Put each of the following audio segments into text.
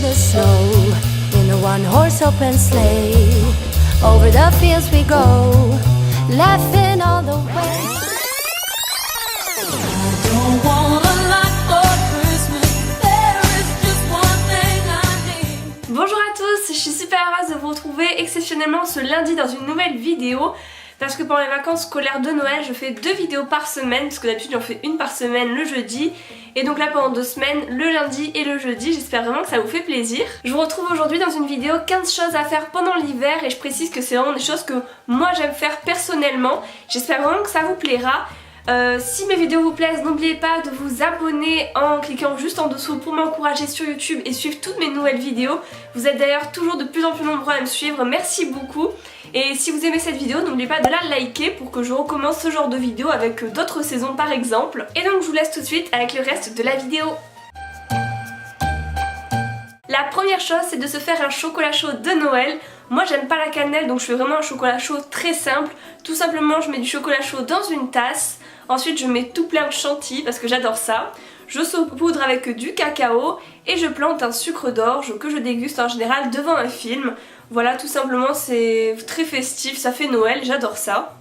the snow in a one-horse open sleigh. Over the fields we go, laughing all the way. I don't want a lot for Christmas. There is just one thing I need. Bonjour à tous, je suis super heureuse de vous retrouver exceptionnellement ce lundi dans une nouvelle vidéo. Parce que pendant les vacances scolaires de Noël, je fais 2 vidéos par semaine, parce que d'habitude j'en fais une par semaine le jeudi. Et donc là pendant 2 semaines, le lundi et le jeudi, j'espère vraiment que ça vous fait plaisir. Je vous retrouve aujourd'hui dans une vidéo 15 choses à faire pendant l'hiver, et je précise que c'est vraiment des choses que moi j'aime faire personnellement. J'espère vraiment que ça vous plaira. Si mes vidéos vous plaisent, n'oubliez pas de vous abonner en cliquant juste en dessous pour m'encourager sur YouTube et suivre toutes mes nouvelles vidéos. Vous êtes d'ailleurs toujours de plus en plus nombreux à me suivre, merci beaucoup. Et si vous aimez cette vidéo, n'oubliez pas de la liker pour que je recommence ce genre de vidéo avec d'autres saisons par exemple. Et donc je vous laisse tout de suite avec le reste de la vidéo. La première chose, c'est de se faire un chocolat chaud de Noël. Moi j'aime pas la cannelle, donc je fais vraiment un chocolat chaud très simple. Tout simplement je mets du chocolat chaud dans une tasse. Ensuite je mets tout plein de chantilly parce que j'adore ça. Je saupoudre avec du cacao et je plante un sucre d'orge que je déguste en général devant un film. Voilà, tout simplement c'est très festif, ça fait Noël, j'adore ça.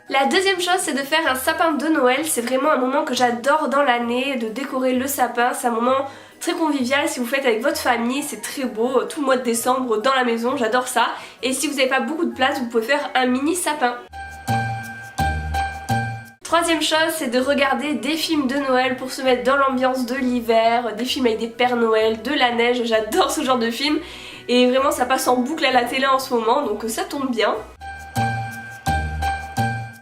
La deuxième chose, c'est de faire un sapin de Noël. C'est vraiment un moment que j'adore dans l'année, de décorer le sapin. C'est un moment très convivial si vous faites avec votre famille, c'est très beau, tout le mois de décembre dans la maison, j'adore ça. Et si vous n'avez pas beaucoup de place, vous pouvez faire un mini sapin. Troisième chose, c'est de regarder des films de Noël pour se mettre dans l'ambiance de l'hiver, des films avec des Pères Noël, de la neige, j'adore ce genre de film. Et vraiment ça passe en boucle à la télé en ce moment, donc ça tombe bien.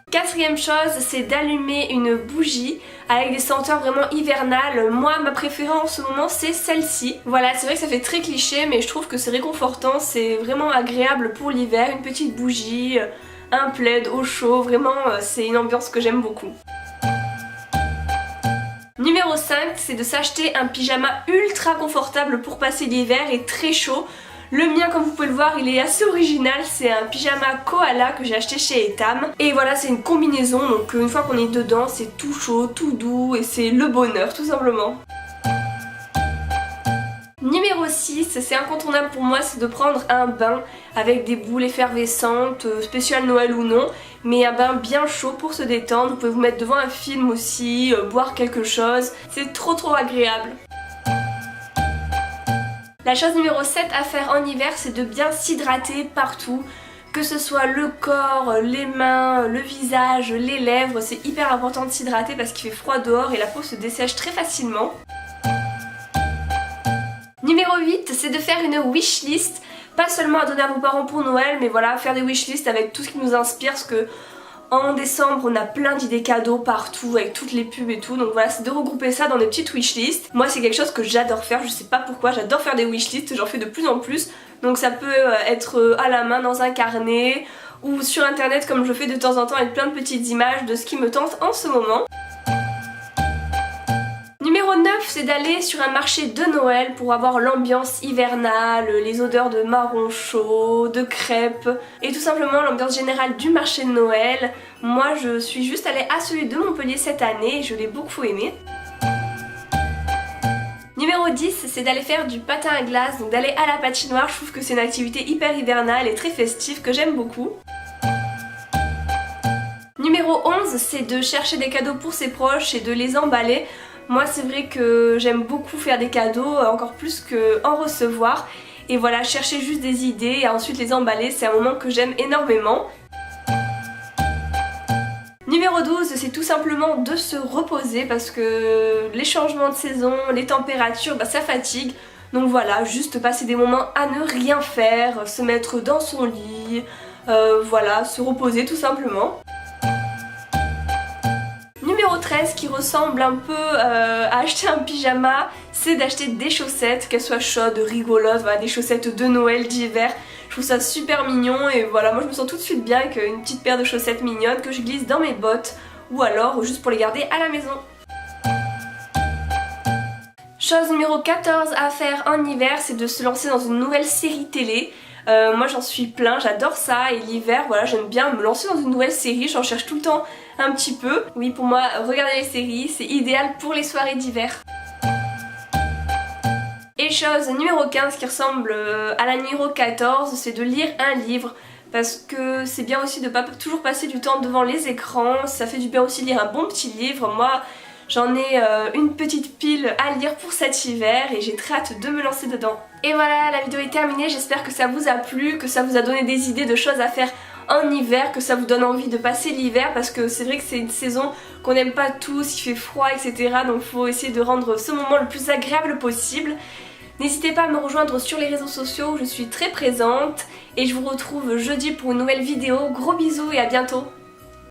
Quatrième chose, c'est d'allumer une bougie avec des senteurs vraiment hivernales. Moi, ma préférée en ce moment, c'est celle-ci. Voilà, c'est vrai que ça fait très cliché, mais je trouve que c'est réconfortant, c'est vraiment agréable pour l'hiver. Une petite bougie, un plaid au chaud, vraiment, c'est une ambiance que j'aime beaucoup. Numéro 5, c'est de s'acheter un pyjama ultra confortable pour passer l'hiver et très chaud. Le mien, comme vous pouvez le voir, il est assez original, c'est un pyjama koala que j'ai acheté chez Etam. Et voilà, c'est une combinaison, donc une fois qu'on est dedans, c'est tout chaud, tout doux et c'est le bonheur tout simplement. Numéro 6, c'est incontournable pour moi, c'est de prendre un bain avec des boules effervescentes, spécial Noël ou non, mais un bain bien chaud pour se détendre. Vous pouvez vous mettre devant un film aussi, boire quelque chose, c'est trop agréable. La chose numéro 7 à faire en hiver, c'est de bien s'hydrater partout, que ce soit le corps, les mains, le visage, les lèvres. C'est hyper important de s'hydrater parce qu'il fait froid dehors et la peau se dessèche très facilement. Numéro 8, c'est de faire une wishlist, pas seulement à donner à vos parents pour Noël, mais voilà, faire des wishlists avec tout ce qui nous inspire, parce que en décembre on a plein d'idées cadeaux partout avec toutes les pubs et tout, donc voilà, c'est de regrouper ça dans des petites wishlists. Moi c'est quelque chose que j'adore faire, je sais pas pourquoi, j'adore faire des wishlists, j'en fais de plus en plus. Donc ça peut être à la main dans un carnet ou sur internet comme je fais de temps en temps avec plein de petites images de ce qui me tente en ce moment. Numéro 9, c'est d'aller sur un marché de Noël pour avoir l'ambiance hivernale, les odeurs de marron chaud, de crêpes et tout simplement l'ambiance générale du marché de Noël. Moi je suis juste allée à celui de Montpellier cette année et je l'ai beaucoup aimé. Numéro 10, c'est d'aller faire du patin à glace, donc d'aller à la patinoire. Je trouve que c'est une activité hyper hivernale et très festive que j'aime beaucoup. Numéro 11, c'est de chercher des cadeaux pour ses proches et de les emballer. Moi c'est vrai que j'aime beaucoup faire des cadeaux, encore plus qu'en recevoir. Et voilà, chercher juste des idées et ensuite les emballer, c'est un moment que j'aime énormément. Numéro 12, c'est tout simplement de se reposer parce que les changements de saison, les températures, ça fatigue. Donc voilà, juste passer des moments à ne rien faire, se mettre dans son lit, voilà, se reposer tout simplement. Numéro 13, qui ressemble un peu à acheter un pyjama, c'est d'acheter des chaussettes, qu'elles soient chaudes, rigolotes, voilà, des chaussettes de Noël, d'hiver. Je trouve ça super mignon et voilà, moi je me sens tout de suite bien avec une petite paire de chaussettes mignonnes que je glisse dans mes bottes ou alors juste pour les garder à la maison. Chose numéro 14 à faire en hiver, c'est de se lancer dans une nouvelle série télé. Moi j'en suis plein, j'adore ça et l'hiver voilà j'aime bien me lancer dans une nouvelle série, j'en cherche tout le temps un petit peu. Oui pour moi regarder les séries c'est idéal pour les soirées d'hiver. Et chose numéro 15 qui ressemble à la numéro 14, c'est de lire un livre. Parce que c'est bien aussi de ne pas toujours passer du temps devant les écrans, ça fait du bien aussi de lire un bon petit livre. Moi j'en ai une petite pile à lire pour cet hiver et j'ai très hâte de me lancer dedans. Et voilà, la vidéo est terminée, j'espère que ça vous a plu, que ça vous a donné des idées de choses à faire en hiver, que ça vous donne envie de passer l'hiver parce que c'est vrai que c'est une saison qu'on n'aime pas tous, il fait froid etc. Donc il faut essayer de rendre ce moment le plus agréable possible. N'hésitez pas à me rejoindre sur les réseaux sociaux, je suis très présente et je vous retrouve jeudi pour une nouvelle vidéo. Gros bisous et à bientôt.